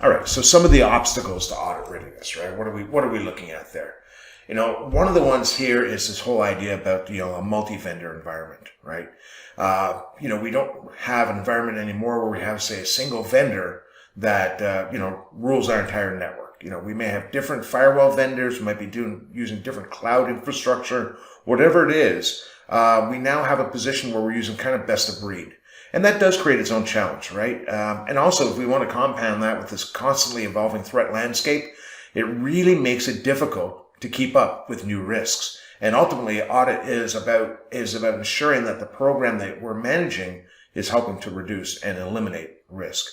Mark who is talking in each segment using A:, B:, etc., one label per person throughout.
A: All right, so some of the obstacles to audit readiness, right? What are we looking at there? One of the ones here is this whole idea about a multi-vendor environment, right? We don't have an environment anymore where we have, say, a single vendor that rules our entire network. We may have different firewall vendors, we might be using different cloud infrastructure, whatever it is. We now have a position where we're using kind of best of breed. And that does create its own challenge, right? And also, if we want to compound that with this constantly evolving threat landscape, it really makes it difficult to keep up with new risks. And ultimately, audit is about ensuring that the program that we're managing is helping to reduce and eliminate risk.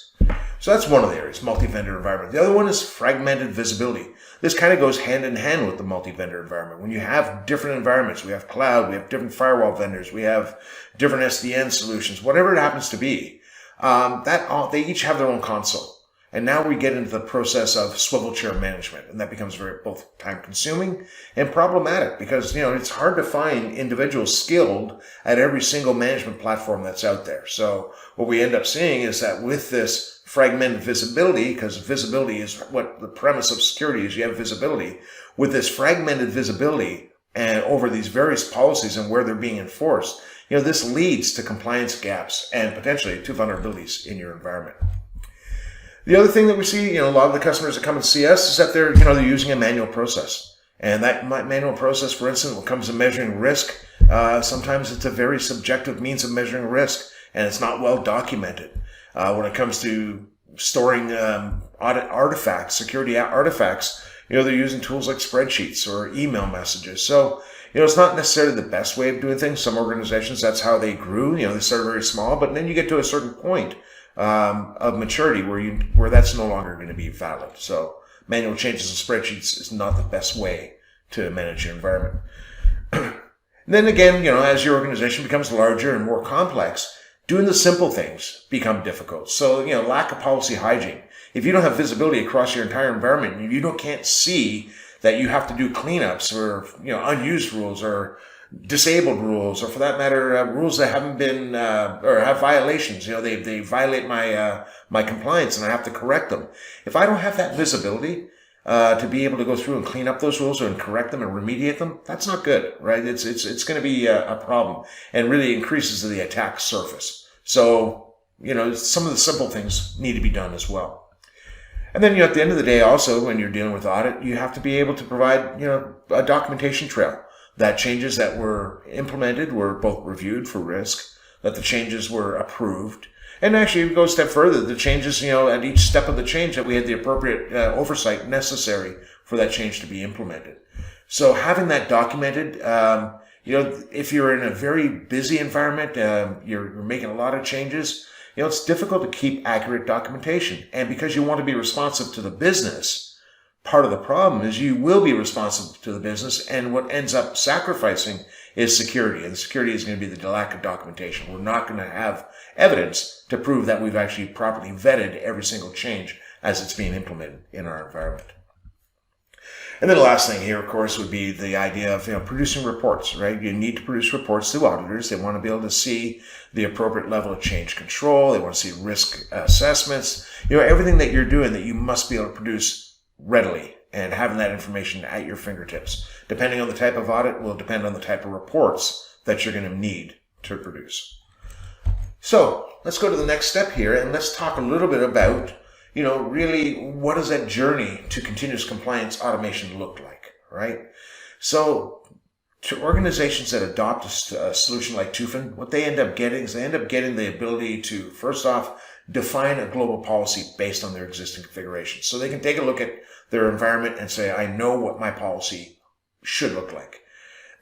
A: So that's one of the areas, multi-vendor environment. The other one is fragmented visibility. This kind of goes hand in hand with the multi-vendor environment. When you have different environments, we have cloud, we have different firewall vendors, we have different SDN solutions, whatever it happens to be, they each have their own console. And now we get into the process of swivel chair management, and that becomes very both time consuming and problematic because, it's hard to find individuals skilled at every single management platform that's out there. So what we end up seeing is that with this fragmented visibility, because visibility is what the premise of security is, you have visibility. With this fragmented visibility and over these various policies and where they're being enforced, this leads to compliance gaps and potentially to vulnerabilities in your environment. The other thing that we see, a lot of the customers that come and see us is that they're using a manual process. And that manual process, for instance, when it comes to measuring risk, sometimes it's a very subjective means of measuring risk, and it's not well documented. When it comes to storing audit artifacts, security artifacts, they're using tools like spreadsheets or email messages. So, it's not necessarily the best way of doing things. Some organizations, that's how they grew. They started very small, but then you get to a certain point of maturity where that's no longer going to be valid. So manual changes in spreadsheets is not the best way to manage your environment. Then again, as your organization becomes larger and more complex, doing the simple things become difficult. So, lack of policy hygiene. If you don't have visibility across your entire environment, and you can't see that you have to do cleanups or, unused rules or disabled rules, or for that matter, rules that haven't been, or have violations. They violate my compliance and I have to correct them. If I don't have that visibility, to be able to go through and clean up those rules and correct them and remediate them, that's not good, right? It's going to be a problem and really increases the attack surface. So, some of the simple things need to be done as well. And then, at the end of the day, also, when you're dealing with audit, you have to be able to provide, a documentation trail that changes that were implemented were both reviewed for risk, that the changes were approved, and actually it goes a step further, the changes, at each step of the change that we had the appropriate oversight necessary for that change to be implemented. So having that documented, if you're in a very busy environment, you're making a lot of changes, it's difficult to keep accurate documentation. And because you want to be responsive to the business, part of the problem is you will be responsive to the business, and what ends up sacrificing is security. And security is going to be the lack of documentation. We're not going to have evidence to prove that we've actually properly vetted every single change as it's being implemented in our environment. And then the last thing here, of course, would be the idea of producing reports, right? You need to produce reports to auditors. They want to be able to see the appropriate level of change control. They want to see risk assessments. Everything that you're doing that you must be able to produce readily, and having that information at your fingertips. Depending on the type of audit will depend on the type of reports that you're going to need to produce. So let's go to the next step here, and let's talk a little bit about really what does that journey to continuous compliance automation look like, right? So to organizations that adopt a solution like Tufin, what they end up getting is they end up getting the ability to, first off, define a global policy based on their existing configuration. So they can take a look at their environment and say, I know what my policy should look like.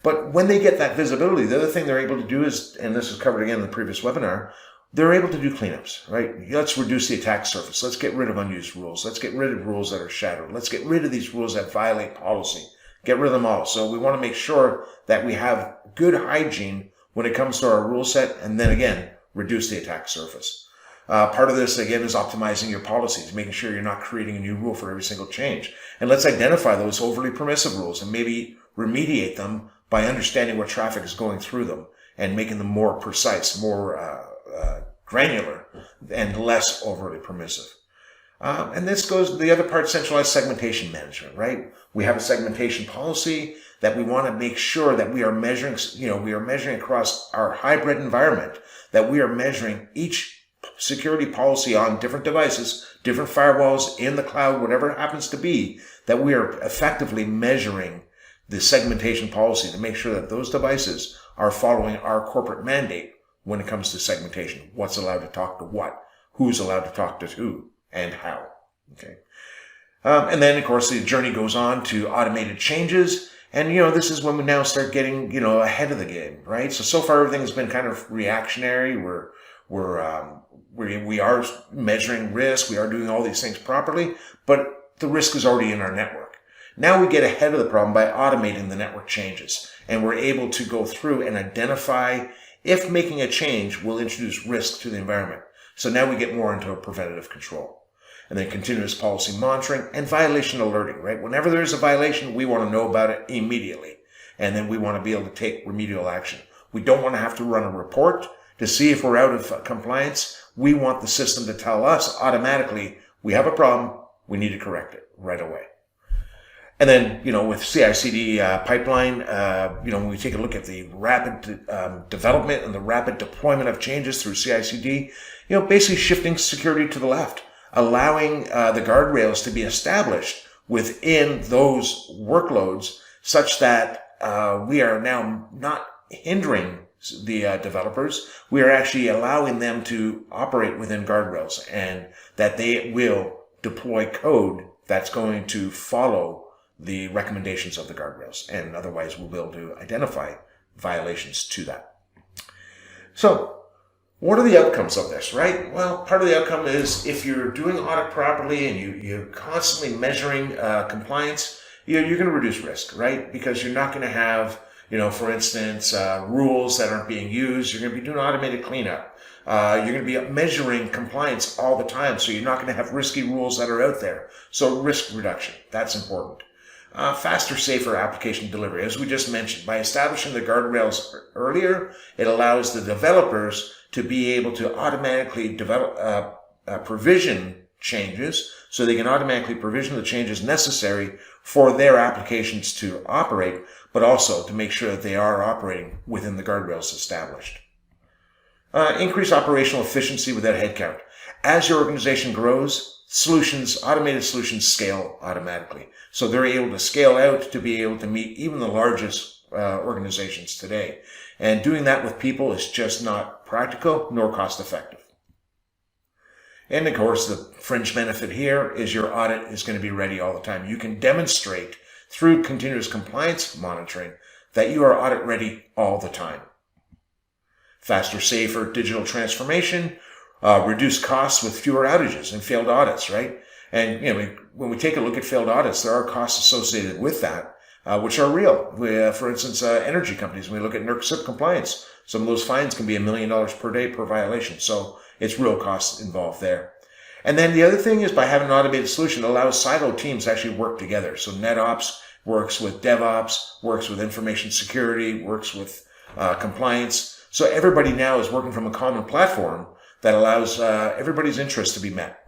A: But when they get that visibility, the other thing they're able to do is, and this is covered again in the previous webinar, they're able to do cleanups, right? Let's reduce the attack surface. Let's get rid of unused rules. Let's get rid of rules that are shadowed. Let's get rid of these rules that violate policy. Get rid of them all. So we want to make sure that we have good hygiene when it comes to our rule set, and then again, reduce the attack surface. Part of this, again, is optimizing your policies, making sure you're not creating a new rule for every single change. And let's identify those overly permissive rules and maybe remediate them by understanding what traffic is going through them and making them more precise, more granular, and less overly permissive. And this goes to the other part, centralized segmentation management, right? We have a segmentation policy that we want to make sure that we are measuring, we are measuring across our hybrid environment, that we are measuring each security policy on different devices, different firewalls, in the cloud, whatever it happens to be, that we are effectively measuring the segmentation policy to make sure that those devices are following our corporate mandate when it comes to segmentation. What's allowed to talk to what? Who's allowed to talk to who? And how? Okay. And then, of course, the journey goes on to automated changes. And, this is when we now start getting, ahead of the game, right? So far, everything has been kind of reactionary. We are measuring risk. We are doing all these things properly, but the risk is already in our network. Now we get ahead of the problem by automating the network changes. And we're able to go through and identify if making a change will introduce risk to the environment. So now we get more into a preventative control. And then continuous policy monitoring and violation alerting, right? Whenever there's a violation, we want to know about it immediately. And then we want to be able to take remedial action. We don't want to have to run a report to see if we're out of compliance. We want the system to tell us automatically, we have a problem, we need to correct it right away. And then, with CI/CD pipeline, when we take a look at the rapid development and the rapid deployment of changes through CI/CD, basically shifting security to the left, allowing the guardrails to be established within those workloads such that we are now not hindering the developers. We are actually allowing them to operate within guardrails, and that they will deploy code that's going to follow the recommendations of the guardrails, and otherwise we'll be able to identify violations to that. So, what are the outcomes of this, right? Well, part of the outcome is if you're doing audit properly and you're constantly measuring compliance, you're going to reduce risk, right? Because you're not going to have, for instance, rules that aren't being used. You're going to be doing automated cleanup. You're going to be measuring compliance all the time, so you're not going to have risky rules that are out there. So risk reduction, that's important. Faster, safer application delivery. As we just mentioned, by establishing the guardrails earlier, it allows the developers to be able to automatically provision changes, so they can automatically provision the changes necessary for their applications to operate, but also to make sure that they are operating within the guardrails established. Increase operational efficiency without headcount. As your organization grows, automated solutions scale automatically. So they're able to scale out to be able to meet even the largest organizations today. And doing that with people is just not practical nor cost effective. And of course, the fringe benefit here is your audit is going to be ready all the time. You can demonstrate through continuous compliance monitoring that you are audit ready all the time. Faster, safer digital transformation, reduce costs with fewer outages and failed audits, right? And when we take a look at failed audits, there are costs associated with that, which are real. For instance, energy companies, when we look at NERC compliance, some of those fines can be $1 million per day per violation. So it's real costs involved there. And then the other thing is, by having an automated solution, it allows silo teams to actually work together. So NetOps works with DevOps, works with information security, works with compliance. So everybody now is working from a common platform that allows everybody's interests to be met.